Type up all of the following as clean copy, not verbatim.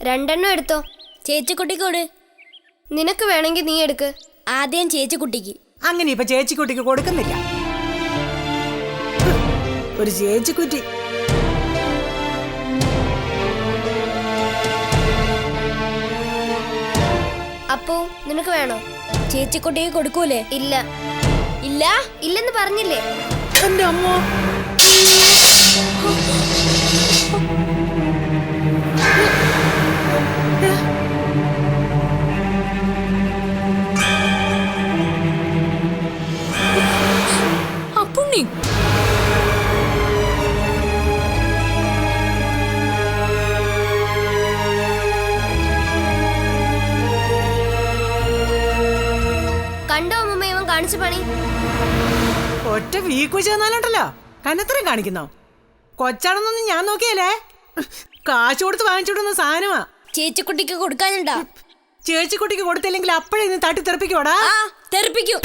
രണ്ടെണ്ണം എടുത്തോ. ചേച്ചിക്കുട്ടിക്ക് കൊടു. നിനക്ക് വേണമെങ്കിൽ നീ എടുക്ക്. ആദ്യം ചേച്ചിക്കുട്ടിക്ക്. അങ്ങനെ ഇപ്പൊ ചേച്ചിക്കുട്ടിക്ക് കൊടുക്കുന്നില്ല. ഒരു ചേച്ചിക്കുറ്റി. അപ്പോ നിനക്ക് വേണോ? ചേച്ചിക്കുട്ടിക്ക് കൊടുക്കൂലേ? ഇല്ല. ഇല്ല ഇല്ലെന്ന് പറഞ്ഞില്ലേ? എന്റെ അമ്മ. അപ്പുണ്ണി കണ്ടോ അമ്മ ഇവൻ കാണിച്ച പണി? ഒറ്റ വീക്കു ചെന്നാലുണ്ടല്ലോ കന്നത്തരം കാണിക്കുന്നോ? കൊച്ചാണെന്നൊന്നും ഞാൻ നോക്കിയല്ലേ. കാശ് കൊടുത്ത് വാങ്ങിച്ചോടുന്ന സാധനമാ. ചേച്ചിക്കുട്ടിക്ക് കൊടുക്കാനുണ്ടാ? ചേച്ചിക്കുട്ടിക്ക് കൊടുത്തില്ലെങ്കിൽ അപ്പോഴേ നീ തട്ടി തെറിപ്പിക്കോടാ. ആ തെറിപ്പിക്കും.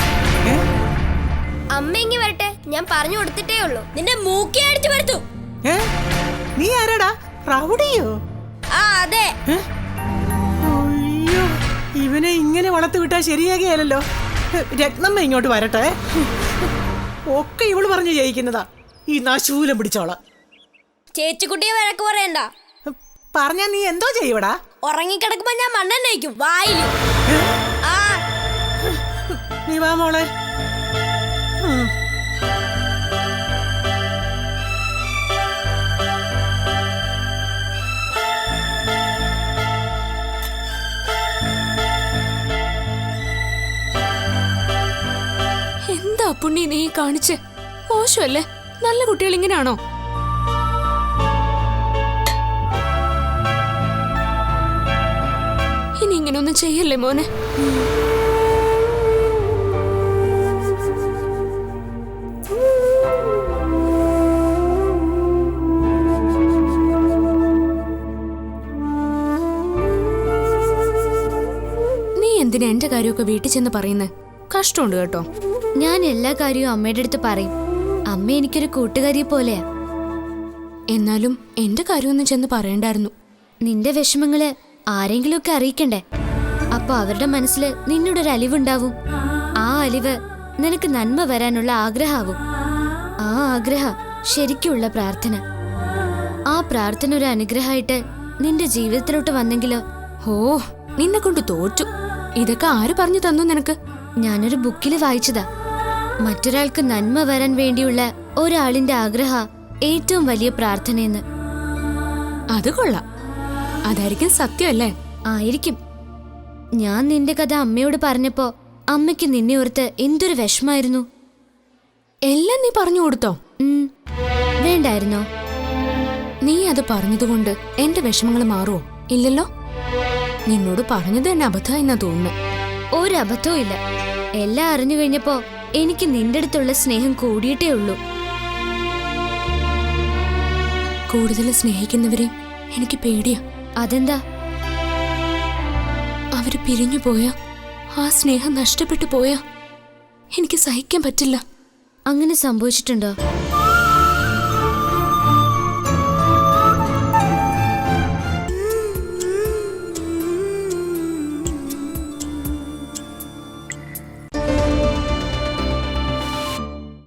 അമ്മ ഇങ്ങി വരട്ടെ, ഞാൻ പറഞ്ഞു കൊടുത്തിട്ടേ ഉള്ളൂ. നിന്റെ മൂക്കി അടിച്ചു വരുത്തു. നീ ആരാടാ? റൗഡിയോ? ആ അതെ. അയ്യോ, ഇവനെ ഇങ്ങനെ വളർത്തി വിട്ടാൽ ശരിയാകിയല്ലോ. രത്നമ്മ ഇങ്ങോട്ട് വരട്ടെ. ഒക്കെ ഇവള് പറഞ്ഞു ജയിക്കുന്നതാ. ഈ നാശൂലം പിടിച്ചോളാം. ചേച്ചിക്കുട്ടിയെ വഴക്ക് പറയണ്ട. പറഞ്ഞാ നീ എന്തോ ചെയ്യടാ? ഉറങ്ങിക്കിടക്കുമ്പോ ഞാൻ മണ്ണെണ്ണ വയ്ക്കും വായില്. ആ നീ വാ മോളെ. എന്താ പുണ്ണി നീ കാണിച്ച്? മോശമല്ലേ? നല്ല കുട്ടികൾ ഇങ്ങനെയാണോ? ഇനി ഇങ്ങനെയൊന്നും ചെയ്യല്ലേ മോനെ. നീ എന്തിനാ എന്റെ കാര്യമൊക്കെ വീട്ടിൽ ചെന്ന് പറയുന്നേ? കഷ്ടമുണ്ട് കേട്ടോ. ഞാൻ എല്ലാ കാര്യവും അമ്മയുടെ അടുത്ത് പറയും. അമ്മ എനിക്കൊരു കൂട്ടുകാരിയെ പോലെയാ. എന്നാലും എന്റെ കാര്യമൊന്നും ചെന്ന് പറയണ്ടായിരുന്നു. നിന്റെ വിഷമങ്ങള് ആരെങ്കിലുമൊക്കെ അറിയിക്കണ്ടേ? അപ്പൊ അവരുടെ മനസ്സിൽ നിന്നോടൊരു അലിവുണ്ടാവും. ആ അലിവ് നിനക്ക് നന്മ വരാനുള്ള ആഗ്രഹാവും. ആ ആഗ്രഹ ശരിക്കുള്ള പ്രാർത്ഥന. ആ പ്രാർത്ഥന ഒരു അനുഗ്രഹമായിട്ട് നിന്റെ ജീവിതത്തിലോട്ട് വന്നെങ്കിലോ? ഓ, നിന്നെ കൊണ്ട് തോറ്റു. ഇതൊക്കെ ആര് പറഞ്ഞു തന്നു നിനക്ക്? ഞാനൊരു ബുക്കില് വായിച്ചതാ. മറ്റൊരാൾക്ക് നന്മ വരാൻ വേണ്ടിയുള്ള ഒരാളിന്റെ ആഗ്രഹ ഏറ്റവും വലിയ പ്രാർത്ഥനയെന്ന്. അത് കൊള്ളാം. അതായിരിക്കും സത്യമല്ലേ? ആയിരിക്കും. ഞാൻ നിന്റെ കഥ അമ്മയോട് പറഞ്ഞപ്പോ അമ്മയ്ക്ക് നിന്നെ ഓർത്ത് എന്തൊരു വിഷമായിരുന്നു. എല്ലാം നീ പറഞ്ഞു കൊടുത്തോ? വേണ്ടായിരുന്നോ? നീ അത് പറഞ്ഞതുകൊണ്ട് എന്റെ വിഷമങ്ങൾ മാറുമോ? ഇല്ലല്ലോ. നിന്നോട് പറഞ്ഞത് തന്നെ അബദ്ധം എന്നാ തോന്നുന്നു. ഒരബദ്ധവും ഇല്ല. എല്ലാം അറിഞ്ഞു കഴിഞ്ഞപ്പോ എനിക്ക് നിന്റെ അടുത്തുള്ള സ്നേഹം കൂടിയിട്ടേ ഉള്ളൂ. കൂടുതൽ സ്നേഹിക്കുന്നവരെ എനിക്ക് പേടിയാ. അതെന്താ? അവര് പിരിഞ്ഞു പോയാ, ആ സ്നേഹം നഷ്ടപ്പെട്ടു പോയാ എനിക്ക് സഹിക്കാൻ പറ്റില്ല. അങ്ങനെ സംഭവിച്ചിട്ടുണ്ടോ?